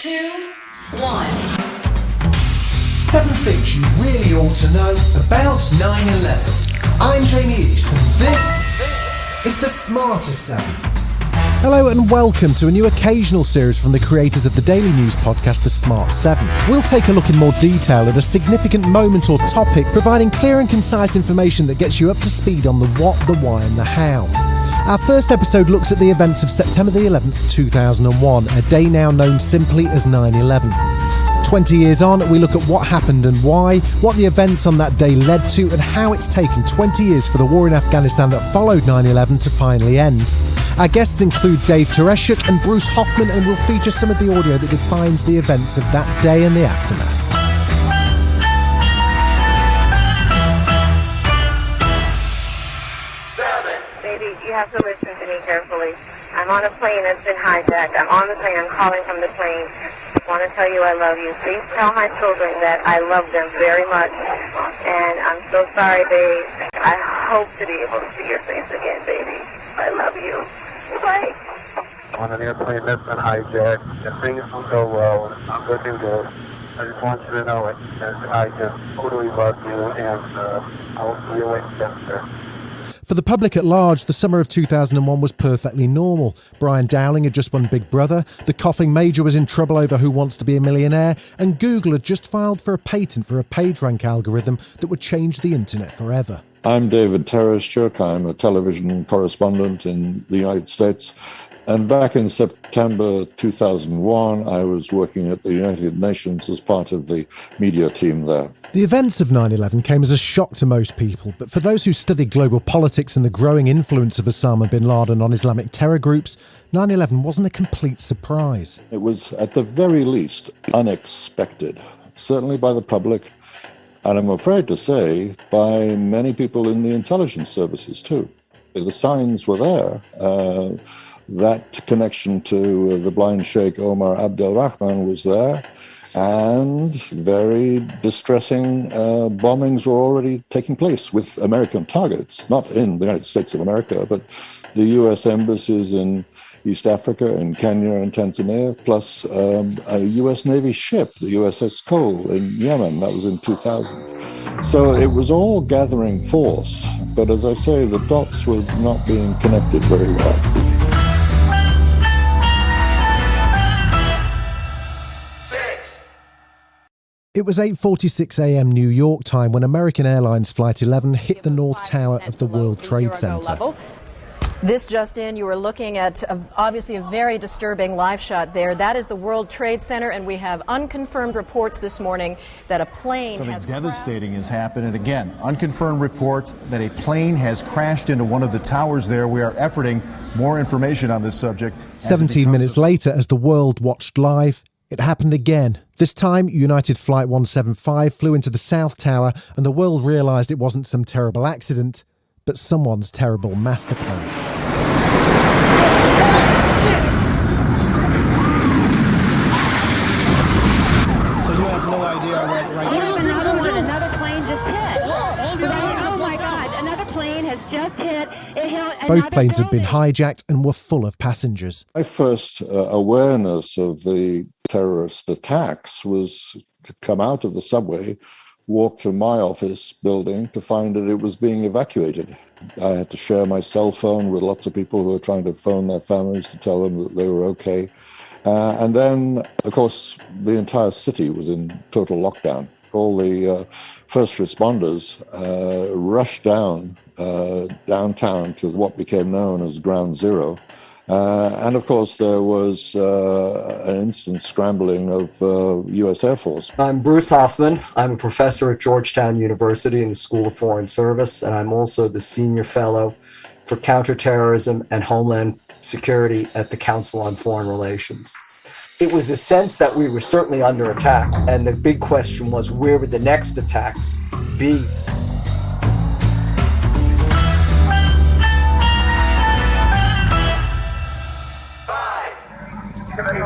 2, 1. 7 things you really ought to know about 9/11. I'm Jamie East, and this is the Smartest 7. Hello and welcome to a new occasional series from the creators of the daily news podcast, The Smart 7. We'll take a look in more detail at a significant moment or topic, providing clear and concise information that gets you up to speed on the what, the why and the how. Our first episode looks at the events of September the 11th, 2001, a day now known simply as 9/11. 20 years on, we look at what happened and why, what the events on that day led to, and how it's taken 20 years for the war in Afghanistan that followed 9/11 to finally end. Our guests include Dave Tereshchuk and Bruce Hoffman, and we'll feature some of the audio that defines the events of that day and the aftermath. Baby, you have to listen to me carefully. I'm on a plane that's been hijacked. I'm on the plane. I'm calling from the plane. I want to tell you I love you. Please tell my children that I love them very much. And I'm so sorry, babe. I hope to be able to see your face again, baby. I love you. Bye. On an airplane that's been hijacked, and things will go well, and I'm going to do this. I just want you to know it, because I just totally love you, and I will see you later. For the public at large, the summer of 2001 was perfectly normal. Brian Dowling had just won Big Brother, the coughing major was in trouble over Who Wants to Be a Millionaire, and Google had just filed for a patent for a PageRank algorithm that would change the internet forever. I'm David Tereshchuk. I'm a television correspondent in the United States. And back in September 2001, I was working at the United Nations as part of the media team there. The events of 9/11 came as a shock to most people, but for those who studied global politics and the growing influence of Osama bin Laden on Islamic terror groups, 9/11 wasn't a complete surprise. It was, at the very least, unexpected, certainly by the public, and I'm afraid to say, by many people in the intelligence services too. The signs were there. That connection to the blind Sheikh Omar Abdel Rahman was there, and very distressing bombings were already taking place with American targets, not in the United States of America, but the U.S. embassies in East Africa, in Kenya and Tanzania, plus a U.S. Navy ship, the USS Cole in Yemen. That was in 2000. So it was all gathering force, but as I say, the dots were not being connected very well. It was 8:46 a.m. New York time when American Airlines Flight 11 hit the North Tower of the World Trade Center. This just in, you were looking at obviously a very disturbing live shot there. That is the World Trade Center, and we have unconfirmed reports this morning that a plane Something devastating has happened, and again, unconfirmed report that a plane has crashed into one of the towers there. We are efforting more information on this subject. 17 minutes later, as the world watched live, it happened again. This time, United Flight 175 flew into the South Tower, and the world realised it wasn't some terrible accident, but someone's terrible master plan. So you have no idea Another plane just hit. Oh my God, another plane has just hit. Both planes had been hijacked and were full of passengers. My first awareness of the terrorist attacks was to come out of the subway, walk to my office building to find that it was being evacuated. I had to share my cell phone with lots of people who were trying to phone their families to tell them that they were okay. And then, of course, the entire city was in total lockdown. All the first responders rushed downtown to what became known as Ground Zero. And of course, there was an instant scrambling of U.S. Air Force. I'm Bruce Hoffman. I'm a professor at Georgetown University in the School of Foreign Service, and I'm also the senior fellow for counterterrorism and homeland security at the Council on Foreign Relations. It was a sense that we were certainly under attack, and the big question was, where would the next attacks be?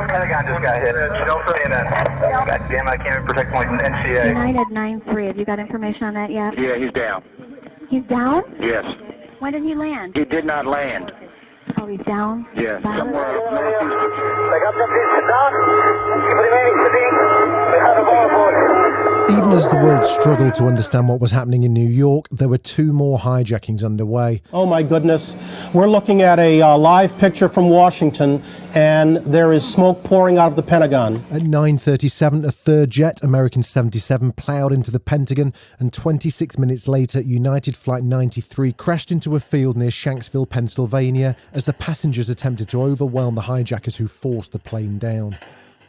Pentagon just got hit. Don't say that. God damn, I can't even protect my NCA. United 9-3. Have you got information on that yet? Yeah, he's down. He's down? Yes. When did he land? He did not land. Oh, he's down? Yeah, Down? somewhere. I got some pieces down. Even as the world struggled to understand what was happening in New York, there were 2 more hijackings underway. Oh my goodness. We're looking at a live picture from Washington, and there is smoke pouring out of the Pentagon. At 9:37, a third jet, American 77, ploughed into the Pentagon, and 26 minutes later, United Flight 93 crashed into a field near Shanksville, Pennsylvania, as the passengers attempted to overwhelm the hijackers who forced the plane down.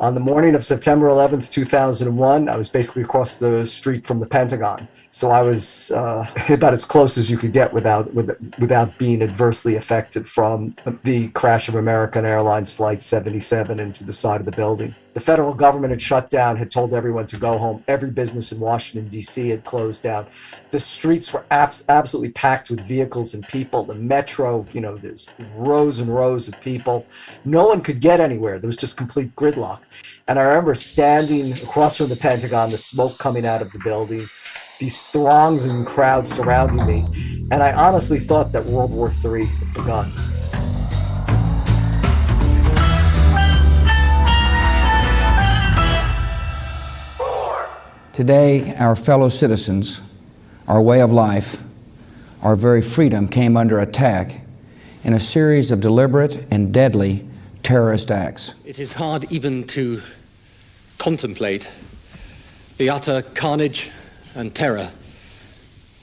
On the morning of September 11th, 2001, I was basically across the street from the Pentagon. So I was about as close as you could get without being adversely affected from the crash of American Airlines Flight 77 into the side of the building. The federal government had shut down, had told everyone to go home. Every business in Washington, D.C. had closed down. The streets were absolutely packed with vehicles and people. The metro, there's rows and rows of people. No one could get anywhere. There was just complete gridlock. And I remember standing across from the Pentagon, the smoke coming out of the building, these throngs and crowds surrounding me. And I honestly thought that World War III had begun. Today, our fellow citizens, our way of life, our very freedom came under attack in a series of deliberate and deadly terrorist acts. It is hard even to contemplate the utter carnage and terror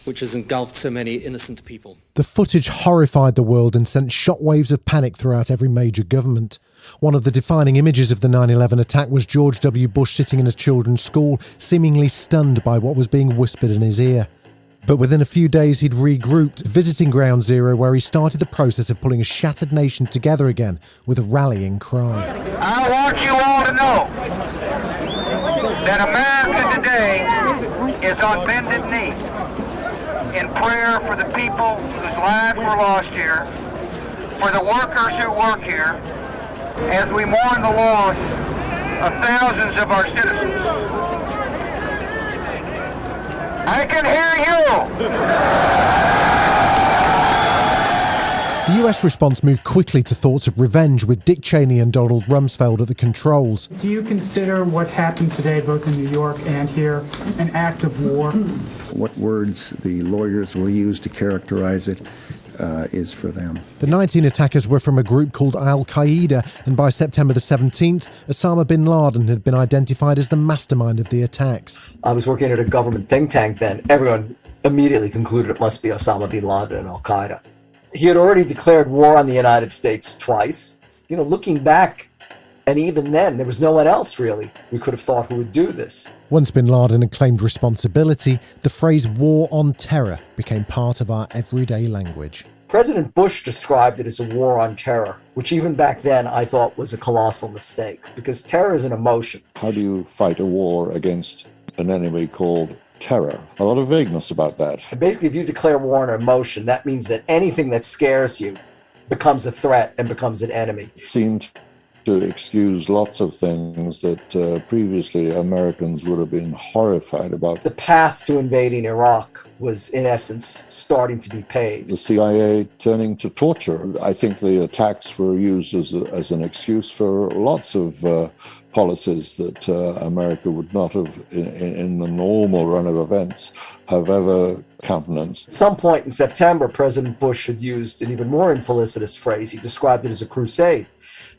which has engulfed so many innocent people. The footage horrified the world and sent shockwaves of panic throughout every major government. One of the defining images of the 9/11 attack was George W. Bush sitting in a children's school, seemingly stunned by what was being whispered in his ear. But within a few days he'd regrouped, visiting Ground Zero, where he started the process of pulling a shattered nation together again with a rallying cry. I want you all to know that America today is on bended knee in prayer for the people whose lives were lost here, for the workers who work here, as we mourn the loss of thousands of our citizens. I can hear you! The US response moved quickly to thoughts of revenge, with Dick Cheney and Donald Rumsfeld at the controls. Do you consider what happened today, both in New York and here, an act of war? What words the lawyers will use to characterize it is for them. The 19 attackers were from a group called Al-Qaeda, and by September the 17th, Osama bin Laden had been identified as the mastermind of the attacks. I was working at a government think tank then. Everyone immediately concluded it must be Osama bin Laden and Al-Qaeda. He had already declared war on the United States twice. Looking back, and even then, there was no one else, really, we could have thought who would do this. Once bin Laden had claimed responsibility, the phrase war on terror became part of our everyday language. President Bush described it as a war on terror, which even back then I thought was a colossal mistake, because terror is an emotion. How do you fight a war against an enemy called terror? A lot of vagueness about that. Basically, if you declare war on emotion, that means that anything that scares you becomes a threat and becomes an enemy. Seemed to excuse lots of things that previously Americans would have been horrified about. The path to invading Iraq was, in essence, starting to be paved. The CIA turning to torture. I think the attacks were used as an excuse for lots of policies that America would not have, in the normal run of events, have ever countenanced. At some point in September, President Bush had used an even more infelicitous phrase. He described it as a crusade.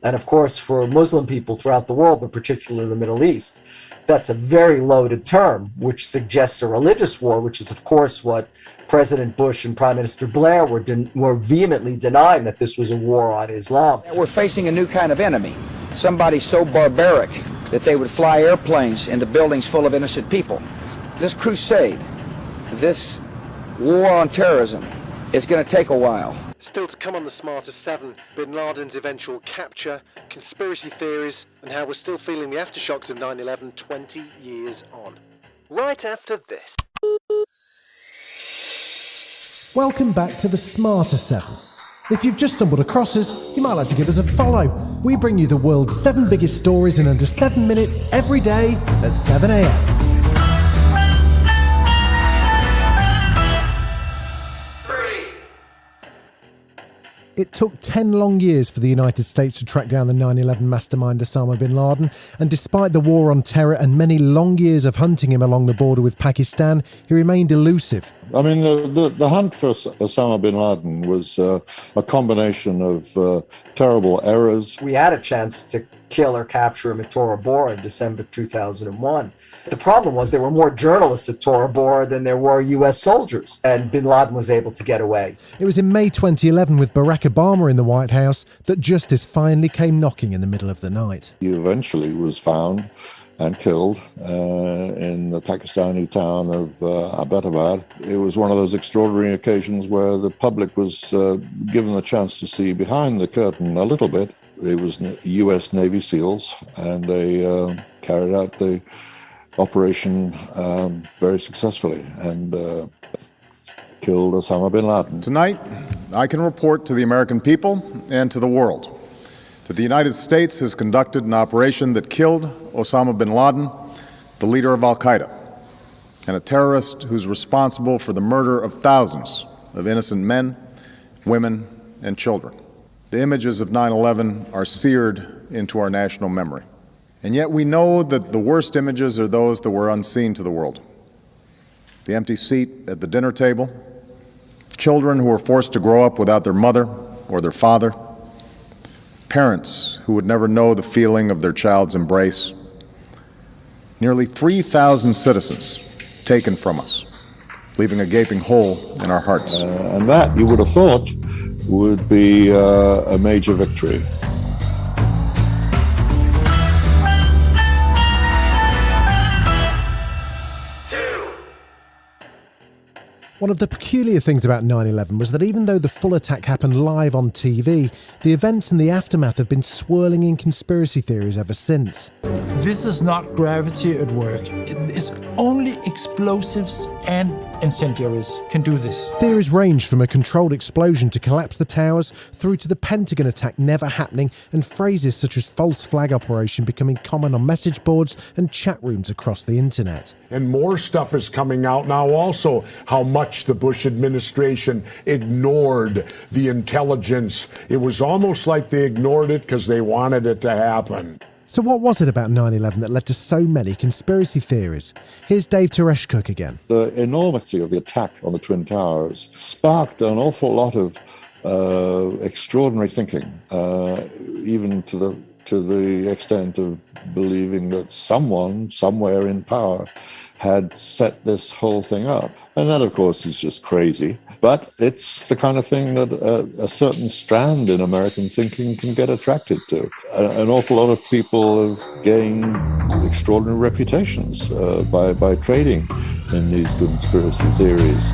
And of course, for Muslim people throughout the world, but particularly in the Middle East, that's a very loaded term, which suggests a religious war, which is, of course, what President Bush and Prime Minister Blair were vehemently denying, that this was a war on Islam. We're facing a new kind of enemy, somebody so barbaric that they would fly airplanes into buildings full of innocent people. This crusade, this war on terrorism, is going to take a while. Still to come on the Smarter 7, bin Laden's eventual capture, conspiracy theories, and how we're still feeling the aftershocks of 9/11 20 years on. Right after this. Welcome back to the Smarter 7. If you've just stumbled across us, you might like to give us a follow. We bring you the world's 7 biggest stories in under 7 minutes every day at 7 a.m. It took 10 long years for the United States to track down the 9/11 mastermind Osama bin Laden, and despite the war on terror and many long years of hunting him along the border with Pakistan, he remained elusive. I mean, the hunt for Osama bin Laden was a combination of terrible errors. We had a chance to kill or capture him at Tora Bora in December 2001. The problem was there were more journalists at Tora Bora than there were U.S. soldiers, and bin Laden was able to get away. It was in May 2011, with Barack Obama in the White House, that justice finally came knocking in the middle of the night. He eventually was found and killed in the Pakistani town of Abbottabad. It was one of those extraordinary occasions where the public was given the chance to see behind the curtain a little bit. It was U.S. Navy SEALs, and they carried out the operation very successfully and killed Osama bin Laden. Tonight, I can report to the American people and to the world that the United States has conducted an operation that killed Osama bin Laden, the leader of al-Qaeda, and a terrorist who's responsible for the murder of thousands of innocent men, women, and children. The images of 9/11 are seared into our national memory. And yet we know that the worst images are those that were unseen to the world. The empty seat at the dinner table, children who were forced to grow up without their mother or their father, parents who would never know the feeling of their child's embrace, nearly 3,000 citizens taken from us, leaving a gaping hole in our hearts. And that, you would have thought, would be a major victory. One of the peculiar things about 9/11 was that even though the full attack happened live on TV, the events and the aftermath have been swirling in conspiracy theories ever since. This is not gravity at work. It's only explosives and incendiaries can do this. Theories range from a controlled explosion to collapse the towers through to the Pentagon attack never happening, and phrases such as false flag operation becoming common on message boards and chat rooms across the internet. And more stuff is coming out now also, how much the Bush administration ignored the intelligence. It was almost like they ignored it because they wanted it to happen. So what was it about 9/11 that led to so many conspiracy theories? Here's Dave Tereshchuk again. The enormity of the attack on the Twin Towers sparked an awful lot of extraordinary thinking, even to the extent of believing that someone, somewhere in power, had set this whole thing up. And that, of course, is just crazy. But it's the kind of thing that a certain strand in American thinking can get attracted to. An awful lot of people have gained extraordinary reputations by trading in these conspiracy theories.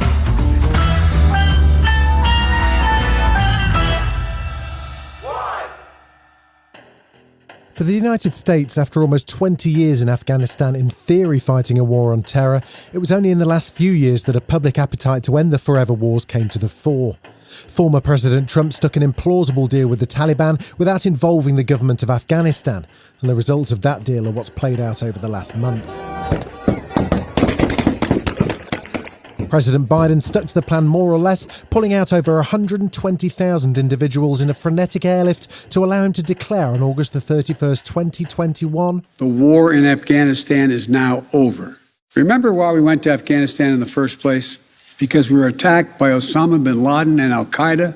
For the United States, after almost 20 years in Afghanistan in theory fighting a war on terror, it was only in the last few years that a public appetite to end the forever wars came to the fore. Former President Trump struck an implausible deal with the Taliban without involving the government of Afghanistan, and the results of that deal are what's played out over the last month. President Biden stuck to the plan more or less, pulling out over 120,000 individuals in a frenetic airlift to allow him to declare on August the 31st, 2021, "The war in Afghanistan is now over." Remember why we went to Afghanistan in the first place? Because we were attacked by Osama bin Laden and al-Qaeda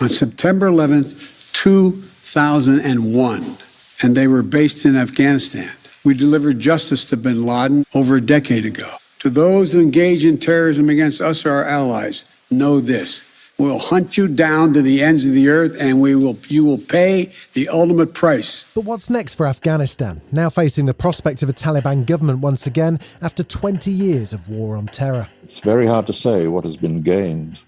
on September 11th, 2001, and they were based in Afghanistan. We delivered justice to bin Laden over a decade ago. To those who engage in terrorism against us or our allies, know this: we'll hunt you down to the ends of the earth, and you will pay the ultimate price. But what's next for Afghanistan, now facing the prospect of a Taliban government once again after 20 years of war on terror? It's very hard to say what has been gained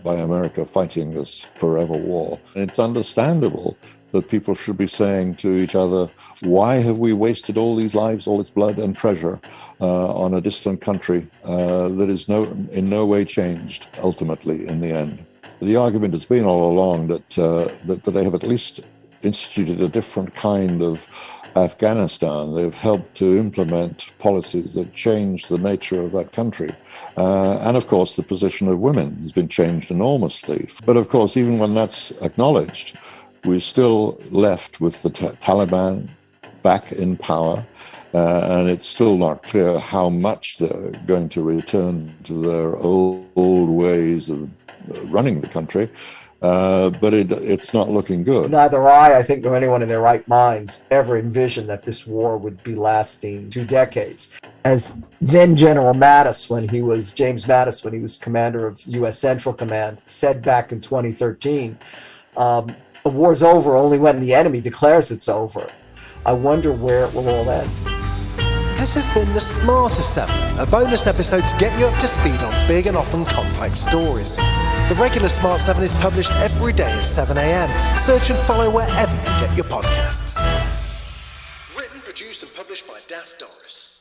by America fighting this forever war. And it's understandable that people should be saying to each other, why have we wasted all these lives, all this blood and treasure on a distant country that is in no way changed ultimately in the end? The argument has been all along that they have at least instituted a different kind of Afghanistan. They've helped to implement policies that change the nature of that country. And of course, the position of women has been changed enormously. But of course, even when that's acknowledged, we're still left with the Taliban back in power. And it's still not clear how much they're going to return to their old ways of running the country. But it's not looking good. Neither I think, nor anyone in their right minds ever envisioned that this war would be lasting 2 decades. As then General James Mattis, when he was commander of U.S. Central Command, said back in 2013, a war's over only when the enemy declares it's over. I wonder where it will all end. This has been The Smarter 7, a bonus episode to get you up to speed on big and often complex stories. The regular Smart 7 is published every day at 7 a.m. Search and follow wherever you get your podcasts. Written, produced and published by Daft Doris.